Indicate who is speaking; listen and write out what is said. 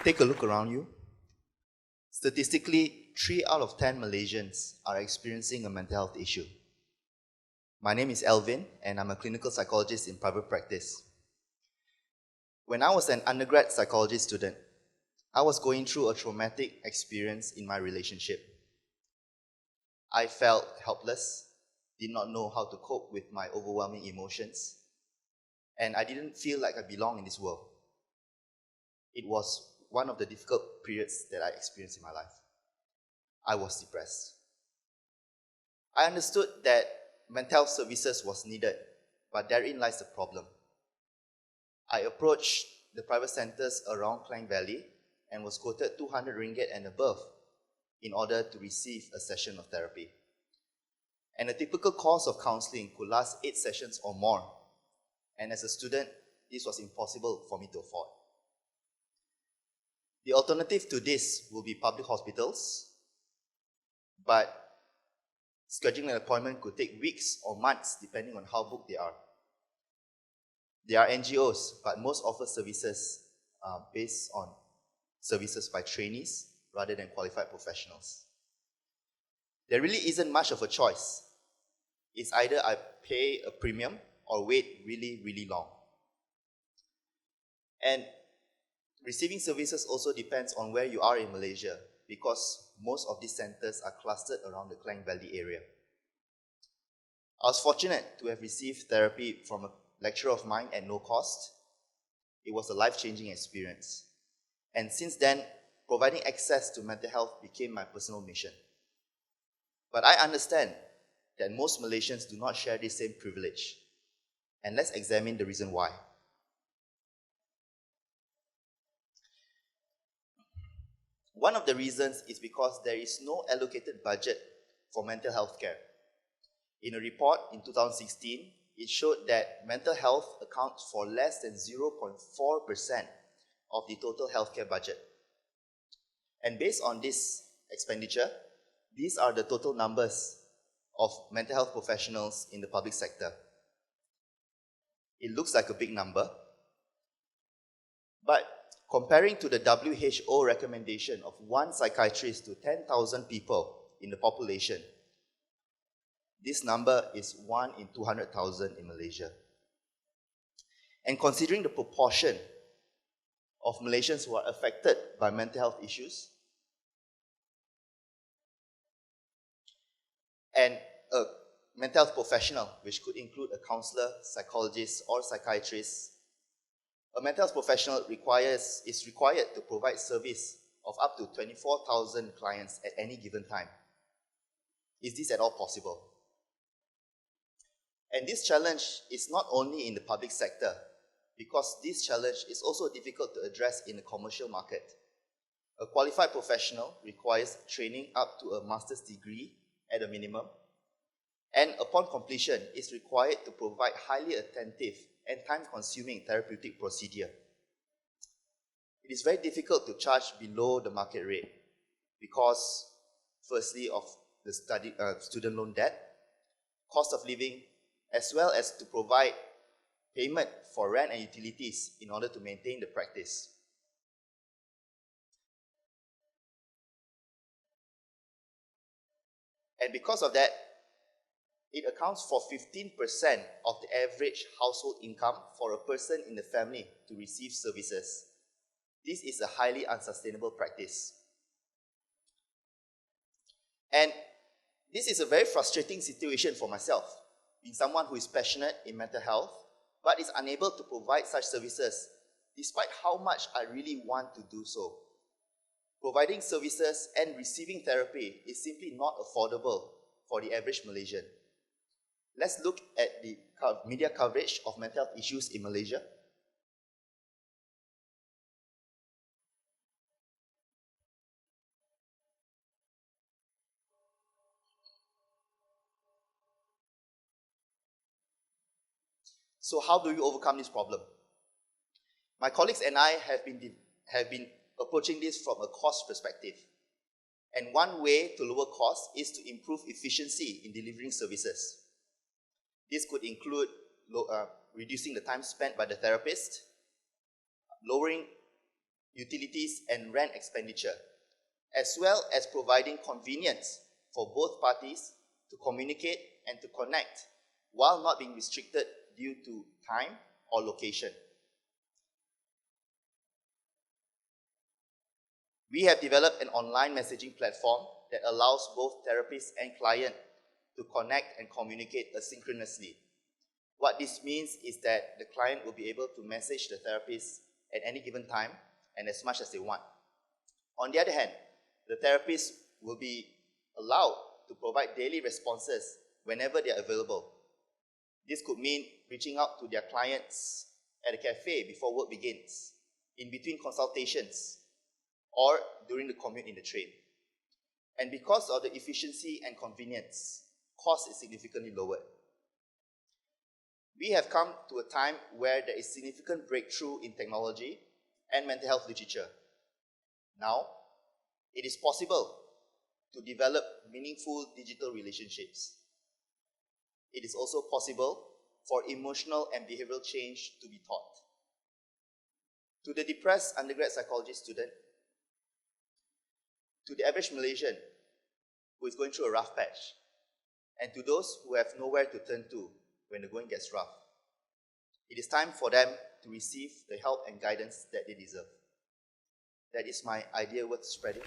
Speaker 1: Take a look around you. Statistically, 3 out of 10 Malaysians are experiencing a mental health issue. My name is Alvin, and I'm a clinical psychologist in private practice. When I was an undergrad psychology student, I was going through a traumatic experience in my relationship. I felt helpless, did not know how to cope with my overwhelming emotions, and I didn't feel like I belonged in this world. It was one of the difficult periods that I experienced in my life. I was depressed. I understood that mental health services was needed, but therein lies the problem. I approached the private centers around Klang Valley and was quoted 200 ringgit and above in order to receive a session of therapy. And a typical course of counseling could last 8 sessions or more. And as a student, this was impossible for me to afford. The alternative to this will be public hospitals, but scheduling an appointment could take weeks or months depending on how booked they are. There are NGOs, but most offer services based on services by trainees rather than qualified professionals. There really isn't much of a choice. It's either I pay a premium or wait really, really long. And receiving services also depends on where you are in Malaysia, because most of these centers are clustered around the Klang Valley area. I was fortunate to have received therapy from a lecturer of mine at no cost. It was a life-changing experience. And since then, providing access to mental health became my personal mission. But I understand that most Malaysians do not share this same privilege. And let's examine the reason why. One of the reasons is because there is no allocated budget for mental health care. In a report in 2016, it showed that mental health accounts for less than 0.4% of the total healthcare budget. And based on this expenditure, these are the total numbers of mental health professionals in the public sector. It looks like a big number, but comparing to the WHO recommendation of 1 psychiatrist to 10,000 people in the population, this number is 1 in 200,000 in Malaysia. And considering the proportion of Malaysians who are affected by mental health issues, and a mental health professional, which could include a counsellor, psychologist, or psychiatrist, a mental health professional is required to provide service of up to 24,000 clients at any given time. Is this at all possible? And this challenge is not only in the public sector, because this challenge is also difficult to address in the commercial market. A qualified professional requires training up to a master's degree at a minimum, and upon completion is required to provide highly attentive and time-consuming therapeutic procedure. It is very difficult to charge below the market rate because, firstly, of the student loan debt, cost of living, as well as to provide payment for rent and utilities in order to maintain the practice. And because of that, it accounts for 15% of the average household income for a person in the family to receive services. This is a highly unsustainable practice. And this is a very frustrating situation for myself, being someone who is passionate in mental health, but is unable to provide such services, despite how much I really want to do so. Providing services and receiving therapy is simply not affordable for the average Malaysian. Let's look at the media coverage of mental health issues in Malaysia. So how do we overcome this problem? My colleagues and I have been approaching this from a cost perspective. And one way to lower costs is to improve efficiency in delivering services. This could include reducing the time spent by the therapist, lowering utilities and rent expenditure, as well as providing convenience for both parties to communicate and to connect while not being restricted due to time or location. We have developed an online messaging platform that allows both therapist and client to connect and communicate asynchronously. What this means is that the client will be able to message the therapist at any given time and as much as they want. On the other hand, the therapist will be allowed to provide daily responses whenever they are available. This could mean reaching out to their clients at a cafe before work begins, in between consultations, or during the commute in the train. And because of the efficiency and convenience, cost is significantly lowered. We have come to a time where there is significant breakthrough in technology and mental health literature. Now, it is possible to develop meaningful digital relationships. It is also possible for emotional and behavioral change to be taught. To the depressed undergrad psychology student, to the average Malaysian who is going through a rough patch, and to those who have nowhere to turn to when the going gets rough, it is time for them to receive the help and guidance that they deserve. That is my idea worth spreading.